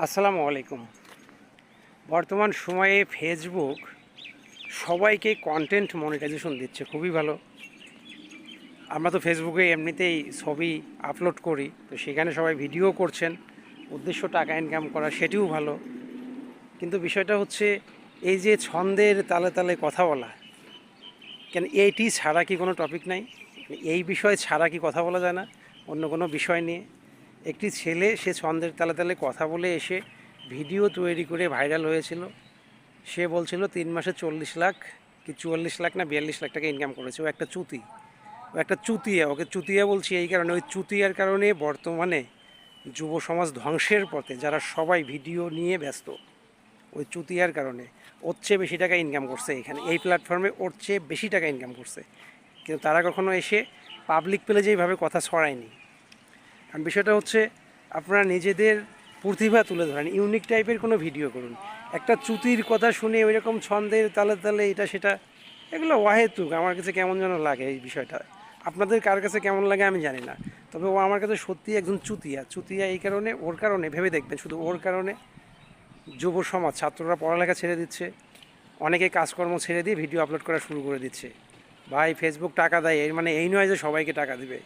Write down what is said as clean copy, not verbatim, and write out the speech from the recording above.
আসসালামু আলাইকুম। বর্তমান সময়ে ফেসবুক সবাইকে কন্টেন্ট মনিটাইজেশন দিচ্ছে, খুবই ভালো। আমরা তো ফেসবুকে এমনিতেই ছবি আপলোড করি, তো সেখানে সবাই ভিডিও করছেন, উদ্দেশ্য টাকা ইনকাম করা, সেটিও ভালো। কিন্তু বিষয়টা হচ্ছে এই যে ছন্দের তালে তালে কথা বলা, কেন এইটি ছাড়া কি কোনো টপিক নাই? এই বিষয় ছাড়া কি কথা বলা যায় না অন্য কোনো বিষয় নিয়ে? একটি ছেলে সে ছন্দের তালে তালে কথা বলে এসে ভিডিও তৈরি করে ভাইরাল হয়েছিল। সে বলছিল 3 মাসে 40 লাখ কি 44 লাখ না 42 লাখ টাকা ইনকাম করেছে। ও একটা চুতি, ও একটা চুতিয়া। ওকে চুতিয়া বলছি এই কারণে, ওই চুতিয়ার কারণে বর্তমানে যুব সমাজ ধ্বংসের পথে, যারা সবাই ভিডিও নিয়ে ব্যস্ত। ওই চুতিয়ার কারণে ওর চেয়ে বেশি টাকা ইনকাম করছে এখানে, এই প্ল্যাটফর্মে ওর চেয়ে বেশি টাকা ইনকাম করছে। কিন্তু তারা কখনো এসে পাবলিক পেজে এইভাবে কথা ছড়ায়নি। কারণ বিষয়টা হচ্ছে, আপনারা নিজেদের প্রতিভা তুলে ধরেন, ইউনিক টাইপের কোনো ভিডিও করুন। একটা চুতির কথা শুনে ওই রকম ছন্দের তালে তালে এটা সেটা, এগুলো অহেতুক। আমার কাছে কেমন যেন লাগে এই বিষয়টা। আপনাদের কার কাছে কেমন লাগে আমি জানি না, তবে ও আমার কাছে সত্যি একজন চুতিয়া। চুতিয়া এই কারণে, ওর কারণে ভেবে দেখবেন, শুধু ওর কারণে যুব সমাজ, ছাত্ররা পড়ালেখা ছেড়ে দিচ্ছে, অনেকে কাজকর্ম ছেড়ে দিয়ে ভিডিও আপলোড করা শুরু করে দিচ্ছে। ভাই, ফেসবুক টাকা দেয় এর মানে এই নয় যে সবাইকে টাকা দিবে।